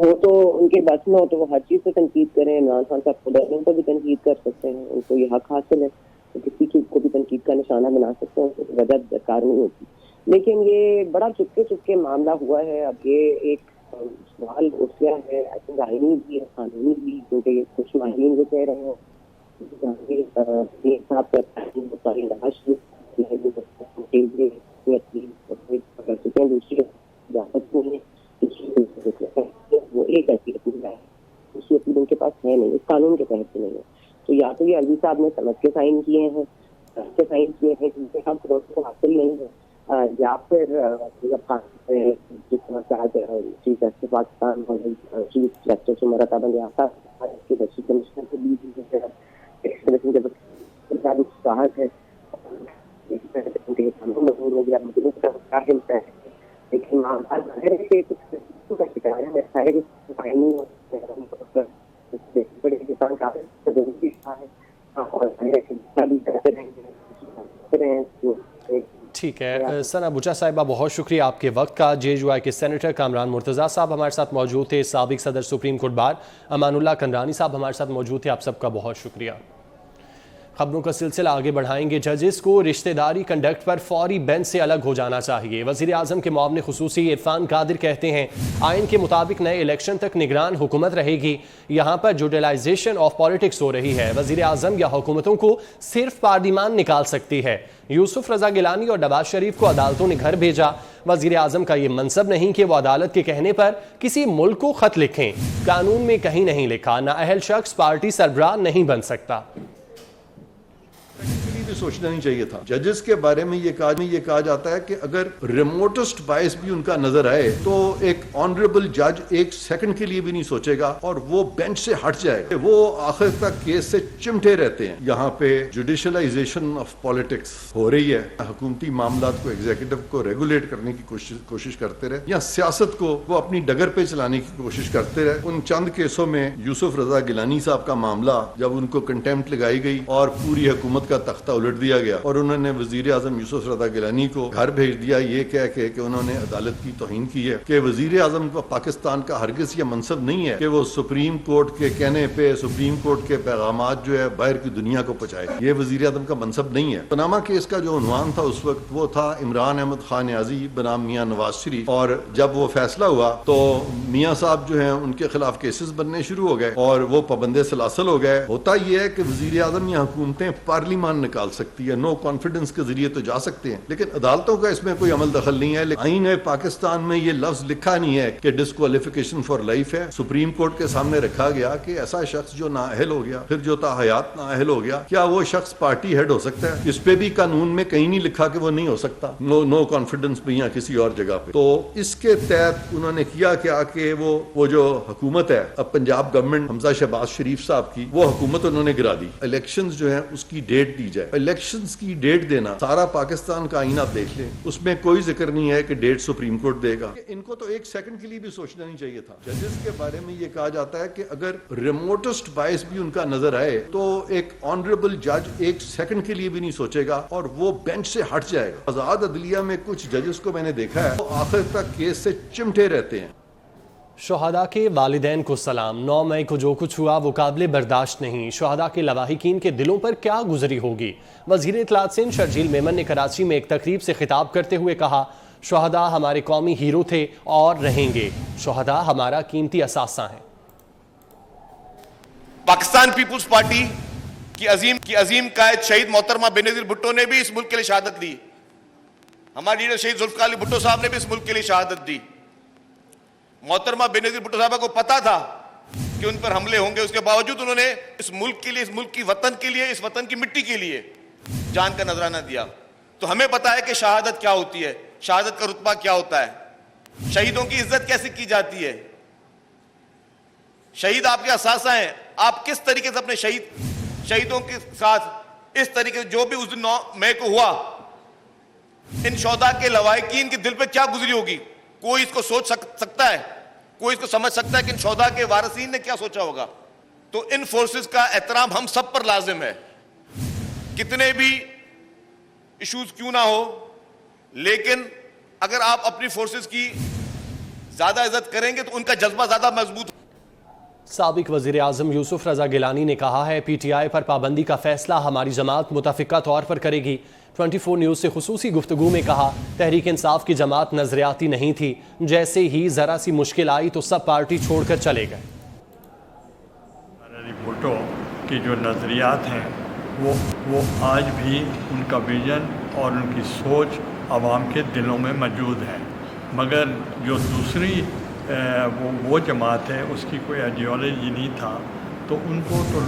وہ تو ان کے بس میں ہو تو وہ ہر چیز پہ تنقید کریں. عمران خان صاحب کو ڈرنے پر بھی تنقید کر سکتے ہیں, ان کو یہ حق حاصل ہے, کسی چیز کو بھی تنقید کا نشانہ بنا سکتے ہیں, اس کی وجہ درکار نہیں ہوتی. لیکن یہ بڑا چپکے معاملہ ہوا ہے. اب یہ ایک سوال اٹھ گیا ہے, آئینی بھی ہے, قانونی بھی, کیونکہ کچھ ماہرین جو کہہ رہے ہیں صاحب ساری لاش کر چکے ہیں, دوسری اجازت نہیں ہے, وہ ایک ایسی اپیل ہے, دوسری اپیل ان کے پاس ہے نہیں, اس قانون کے تحت نہیں ہے. تو یا تو یہ الوی صاحب نے سمجھ کے سائن کیے ہیں, جن سے ہم پروسیس کو حاصل نہیں ہے, یا پھر جس طرح chief justice Pakistan chief justice Umar Ata کے ڈپٹی کمشنر کے بیچ صاحب ہے مشہور ہو گیا, ملتا ہے. لیکن کا شکار ہے کسان کافی ضروری ہے. ٹھیک ہے ثنا بچا صاحبہ, بہت شکریہ آپ کے وقت کا. جے یو آئی کے سینیٹر کامران مرتضیٰ صاحب ہمارے ساتھ موجود تھے, سابق صدر supreme court bar Aman Ullah کندرانی صاحب ہمارے ساتھ موجود تھے. آپ سب کا بہت شکریہ. خبروں کا سلسلہ آگے بڑھائیں گے. ججز کو رشتہ داری کنڈکٹ پر فوری بینچ سے الگ ہو جانا چاہیے. وزیر اعظم کے معاون خصوصی عرفان قادر کہتے ہیں آئین کے مطابق نئے الیکشن تک نگران حکومت رہے گی, یہاں پر جوڈیلائزیشن آف پالیٹکس ہو رہی ہے. وزیر اعظم یا حکومتوں کو صرف پارلیمان نکال سکتی ہے. یوسف رضا گیلانی اور نواز شریف کو عدالتوں نے گھر بھیجا. وزیر اعظم کا یہ منصب نہیں کہ وہ عدالت کے کہنے پر کسی ملک کو خط لکھیں. قانون میں کہیں نہیں لکھا نااہل شخص پارٹی سربراہ نہیں بن سکتا. سوچنا نہیں چاہیے تھا. ججز کے بارے میں یہ کہا جاتا ہے کہ اگر ریموٹسٹ باعث بھی ان کا نظر آئے تو ایک آنریبل جج ایک سیکنڈ کے لیے بھی نہیں سوچے گا اور وہ بینچ سے ہٹ جائے گا. وہ آخر تک کیس سے چمٹے رہتے ہیں. یہاں پہ جوڈیشلائزیشن آف پالیٹکس ہو رہی ہے. حکومتی معاملات کو ایگزیکٹو کو ریگولیٹ کرنے کی کوشش کرتے رہے, یا سیاست کو وہ اپنی ڈگر پہ چلانے کی کوشش کرتے رہے. ان چند کیسوں میں یوسف رضا گیلانی صاحب کا معاملہ, جب ان کو کنٹیمپٹ لگائی گئی اور پوری حکومت کا تختہ الٹ دیا گیا اور انہوں نے وزیر اعظم یوسف رضا گیلانی کو گھر بھیج دیا یہ کہہ کے کہ انہوں نے عدالت کی توہین کی ہے, کہ وزیر اعظم کو پاکستان کا ہرگز یہ منصب نہیں ہے کہ وہ سپریم کورٹ کے کہنے پہ سپریم کورٹ کے پیغامات جو ہے باہر کی دنیا کو پہنچائے. یہ وزیر اعظم کا منصب نہیں ہے. پاناما کیس کا جو عنوان تھا اس وقت وہ تھا عمران احمد خان نیازی بنام میاں نواز شریف, اور جب وہ فیصلہ ہوا تو میاں صاحب جو ہیں ان کے خلاف کیسز بننے شروع ہو گئے اور وہ پابند سلاسل ہو گئے. ہوتا یہ ہے کہ وزیر اعظم یا حکومتیں پارلیمان نکال سکتی ہے, نو کانفیڈنس کے ذریعے تو جا سکتے ہیں, لیکن عدالتوں کا اس میں کوئی عمل دخل نہیں ہے. آئین پاکستان میں یہ لفظ لکھا نہیں ہے کہ ڈسکوالیفیکیشن فار لائف ہے. سپریم کورٹ کے سامنے رکھا گیا کہ ایسا شخص جو نااہل ہو گیا, پھر جو تا حیات نااہل ہو گیا, کیا وہ شخص پارٹی ہیڈ ہو سکتا ہے؟ اس پہ بھی قانون میں کہیں نہیں لکھا کہ وہ نہیں ہو سکتا, نو کانفیڈنس پہ یا کسی اور جگہ پہ. تو اس کے تحت انہوں نے کیا کہ وہ جو حکومت ہے اب پنجاب گورنمنٹ حمزہ شہباز شریف صاحب کی, وہ حکومت انہوں نے گرا دی. الیکشنز جو ہیں اس کی ڈیٹ دی جائے. الیکشنز کی ڈیٹ دینا, سارا پاکستان کا آئین آپ دیکھ لیں, اس میں کوئی ذکر نہیں ہے کہ ڈیٹ سپریم کورٹ دے گا. ان کو تو ایک سیکنڈ کے لیے بھی سوچنا نہیں چاہیے تھا. ججز کے بارے میں یہ کہا جاتا ہے کہ اگر ریموٹسٹ باعث بھی ان کا نظر آئے تو ایک آنریبل جج ایک سیکنڈ کے لیے بھی نہیں سوچے گا اور وہ بینچ سے ہٹ جائے گا. آزاد عدلیہ میں کچھ ججز کو میں نے دیکھا ہے, وہ آخر تک کیس سے چمٹے رہتے ہیں. شہداء کے والدین کو سلام. 9 مئی کو جو کچھ ہوا وہ قابل برداشت نہیں. شہداء کے لواحقین کے دلوں پر کیا گزری ہوگی. وزیر اطلاعات سندھ شرجیل میمن نے کراچی میں ایک تقریب سے خطاب کرتے ہوئے کہا شہداء ہمارے قومی ہیرو تھے اور رہیں گے. شہداء ہمارا قیمتی اثاثہ ہیں. پاکستان پیپلز پارٹی کی عظیم قائد شہید محترمہ بینظیر بھٹو نے بھی اس ملک کے لیے شہادت دی. ہمارے لیڈر شہید ذوالفقار علی بھٹو صاحب نے بھی اس ملک کے لیے شہادت دی. محترمہ بینظیر بھٹو صاحبہ کو پتا تھا کہ ان پر حملے ہوں گے, اس کے باوجود انہوں نے اس ملک کے لیے, اس ملک کی وطن کے لیے, اس وطن کی مٹی کے لیے جان کا نذرانہ دیا. تو ہمیں پتا ہے کہ شہادت کیا ہوتی ہے, شہادت کا رتبہ کیا ہوتا ہے, شہیدوں کی عزت کیسے کی جاتی ہے. شہید آپ کے اثاثہ ہیں. آپ کس طریقے سے اپنے شہیدوں کے ساتھ اس طریقے سے جو بھی اس دن 9 مئی کو ہوا, ان شہداء کے لواحقین کے دل پہ کیا گزری ہوگی, کوئی اس کو سوچ سکتا ہے, کوئی اس کو سمجھ سکتا ہے کہ ان شہداء کے وارثین نے کیا سوچا ہوگا. تو ان فورسز کا احترام ہم سب پر لازم ہے, کتنے بھی ایشوز کیوں نہ ہو, لیکن اگر آپ اپنی فورسز کی زیادہ عزت کریں گے تو ان کا جذبہ زیادہ مضبوط. سابق وزیر اعظم یوسف رضا گیلانی نے کہا ہے پی ٹی آئی پر پابندی کا فیصلہ ہماری جماعت متفقہ طور پر کرے گی. 24 نیوز سے خصوصی گفتگو میں کہا تحریک انصاف کی جماعت نظریاتی نہیں تھی, جیسے ہی ذرا سی مشکل آئی تو سب پارٹی چھوڑ کر چلے گئے. بھٹو کی جو نظریات ہیں وہ آج بھی ان کا ویژن اور ان کی سوچ عوام کے دلوں میں موجود ہے, مگر جو دوسری وہ جماعت ہے اس کی کوئی آئیڈیالوجی نہیں تھا, تو ان کو تو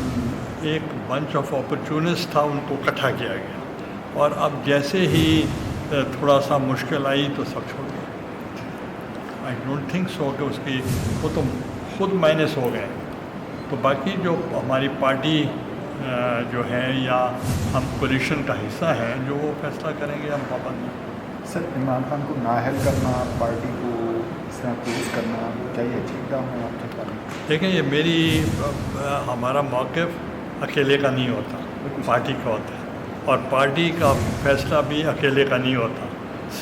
ایک بنچ آف اپرچونسٹ تھا, ان کو اکٹھا کیا گیا, اور اب جیسے ہی تھوڑا سا مشکل آئی تو سب چھوڑ گئے. آئی ڈونٹ تھنک سو کہ اس کی وہ تو خود مائنس ہو گئے. تو باقی جو ہماری پارٹی جو ہے یا ہم کولیشن کا حصہ ہیں, جو وہ فیصلہ کریں گے ہم پابند ہیں. سر, عمران خان کو نااہل کرنا, پارٹی کو اس طرح کلوز کرنا, کیا یہ اچھی اقدام ہے آپ کے پاس؟ دیکھیں, یہ ہمارا موقف اکیلے کا نہیں ہوتا, پارٹی کا ہوتا ہے, اور پارٹی کا فیصلہ بھی اکیلے کا نہیں ہوتا,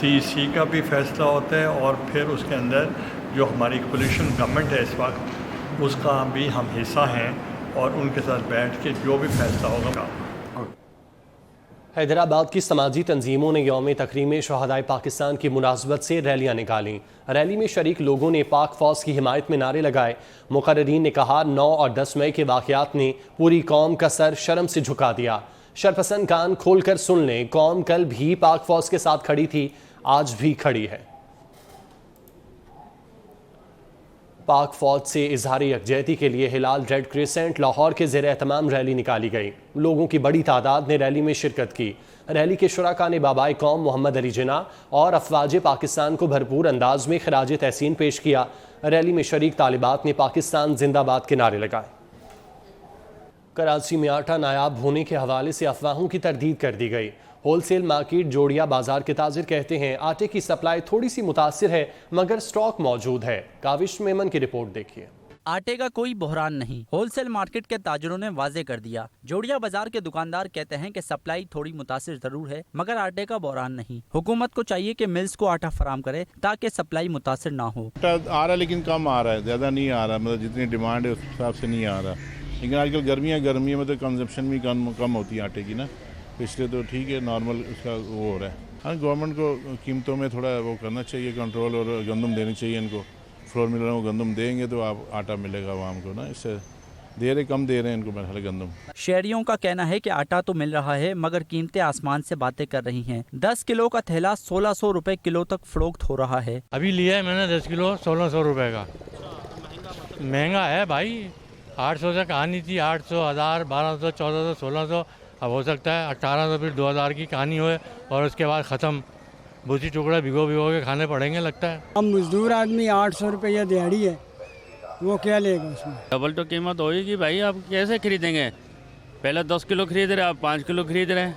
سی کا بھی فیصلہ ہوتا ہے, اور پھر اس کے اندر جو ہماری کولیشن گورنمنٹ ہے اس وقت اس کا بھی ہم حصہ ہیں, اور ان کے ساتھ بیٹھ کے جو بھی فیصلہ ہوگا. حیدرآباد کی سماجی تنظیموں نے یوم تکریم شہدائے پاکستان کی مناسبت سے ریلیاں نکالیں. ریلی میں شریک لوگوں نے پاک فوج کی حمایت میں نعرے لگائے. مقررین نے کہا 9 اور 10 مئی کے واقعات نے پوری قوم کا سر شرم سے جھکا دیا. شرپسند کان کھول کر سن لیں, قوم کل بھی پاک فوج کے ساتھ کھڑی تھی, آج بھی کھڑی ہے. پاک فوج سے اظہار یکجہتی کے لیے ہلال ریڈ کریسنٹ لاہور کے زیر اہتمام ریلی نکالی گئی. لوگوں کی بڑی تعداد نے ریلی میں شرکت کی. ریلی کے شرکاء نے بابائے قوم محمد علی جناح اور افواج پاکستان کو بھرپور انداز میں خراج تحسین پیش کیا. ریلی میں شریک طالبات نے پاکستان زندہ باد کے نعرے لگائے. کراچی میں آٹا نایاب ہونے کے حوالے سے افواہوں کی تردید کر دی گئی. ہول سیل مارکیٹ جوڑیا بازار کے تاجر کہتے ہیں آٹے کی سپلائی تھوڑی سی متاثر ہے, مگر سٹاک موجود ہے. کاوش میمن کی رپورٹ دیکھیے. آٹے کا کوئی بحران نہیں, ہول سیل مارکیٹ کے تاجروں نے واضح کر دیا. جوڑیا بازار کے دکاندار کہتے ہیں کہ سپلائی تھوڑی متاثر ضرور ہے, مگر آٹے کا بحران نہیں. حکومت کو چاہیے کہ ملز کو آٹا فراہم کرے تاکہ سپلائی متاثر نہ ہو. آ رہا ہے لیکن کم آ رہا ہے, زیادہ نہیں آ رہا, مطلب جتنی ڈیمانڈ ہے اس حساب سے نہیں آ رہا. لیکن آج کل گرمیاں میں تو کنزمپشن بھی کم ہوتی ہے آٹے کی نا, اس لیے تو ٹھیک ہے, نارمل اس کا وہ ہو رہا ہے. ہاں, گورنمنٹ کو قیمتوں میں تھوڑا وہ کرنا چاہیے کنٹرول, اور گندم دینی چاہیے ان کو. فلور ملروں کو گندم دیں گے تو آپ آٹا ملے گا عوام کو نا, اس سے دے رہے کم دے رہے ہیں ان کو مرحلہ گندم. شہریوں کا کہنا ہے کہ آٹا تو مل رہا ہے مگر قیمتیں آسمان سے باتیں کر رہی ہیں. 10 کلو کا تھیلا 1600 روپے کلو تک فروخت ہو رہا ہے. ابھی لیا ہے میں نے 10 کلو 1600 روپے کا. مہنگا ہے بھائی, 800 سے کہانی تھی, 800, 1000, 1200, 1400, 1600, اب ہو سکتا ہے 1800 پھر 2000 کی کہانی ہوئے اور اس کے بعد ختم. بھوسی ٹکڑا بھگو کے کھانے پڑیں گے لگتا ہے. اب مزدور آدمی 800 روپیہ دیہڑی ہے, وہ کیا لے گا اس میں؟ ڈبل تو قیمت ہوئے گی بھائی, آپ کیسے خریدیں گے؟ پہلے 10 کلو خرید رہے, آپ 5 کلو خرید رہے ہیں.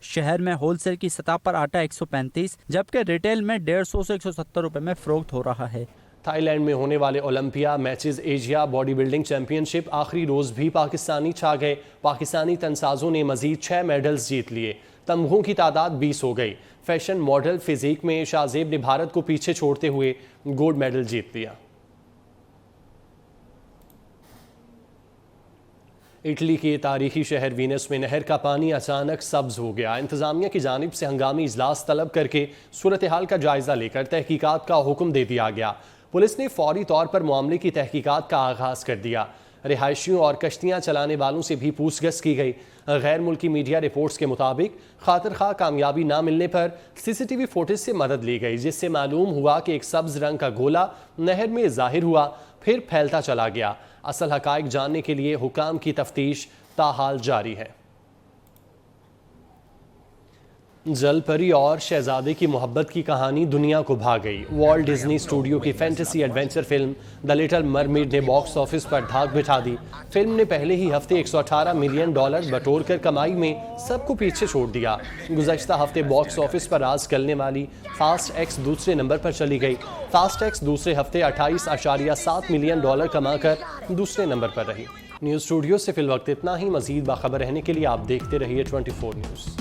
شہر میں ہول سیل کی سطح پر آٹا 135 جبکہ ریٹیل میں 150 سے 170 روپے میں فروخت ہو رہا ہے. تھائی لینڈ میں ہونے والے Olympia matches Asia bodybuilding championship آخری روز بھی پاکستانی چھا گئے. پاکستانی تنسازوں نے مزید 6 میڈلز جیت لیے. تمغوں کی تعداد 20 ہو گئی. فیشن ماڈل فزیک میں شاہزیب نے بھارت کو پیچھے چھوڑتے ہوئے گولڈ میڈل جیت لیا. اٹلی کے تاریخی شہر وینس میں نہر کا پانی اچانک سبز ہو گیا. انتظامیہ کی جانب سے ہنگامی اجلاس طلب کر کے صورتحال کا جائزہ لے کر تحقیقات کا حکم دے دیا گیا. پولیس نے فوری طور پر معاملے کی تحقیقات کا آغاز کر دیا. رہائشیوں اور کشتیاں چلانے والوں سے بھی پوچھ گچھ کی گئی. غیر ملکی میڈیا رپورٹس کے مطابق خاطر خواہ کامیابی نہ ملنے پر سی ٹی وی فوٹیج سے مدد لی گئی, جس سے معلوم ہوا کہ ایک سبز رنگ کا گولا نہر میں ظاہر ہوا, پھر پھیلتا چلا گیا. اصل حقائق جاننے کے لیے حکام کی تفتیش تاحال جاری ہے. جل پری اور شہزادے کی محبت کی کہانی دنیا کو بھا گئی. والٹ ڈزنی اسٹوڈیو کی فینٹیسی ایڈونچر فلم دی لٹل مرمیڈ نے باکس آفس پر دھاک بٹھا دی. فلم نے پہلے ہی ہفتے $118 ملین بٹور کر کمائی میں سب کو پیچھے چھوڑ دیا. گزشتہ ہفتے باکس آفس پر راز کرنے والی فاسٹ ایکس دوسرے نمبر پر چلی گئی. فاسٹ ایکس دوسرے ہفتے $28.7 ملین کما کر دوسرے نمبر پر رہی. نیوز اسٹوڈیو سے فی الوقت اتنا ہی. مزید باخبر رہنے کے لیے آپ دیکھتے رہیے 24 نیوز.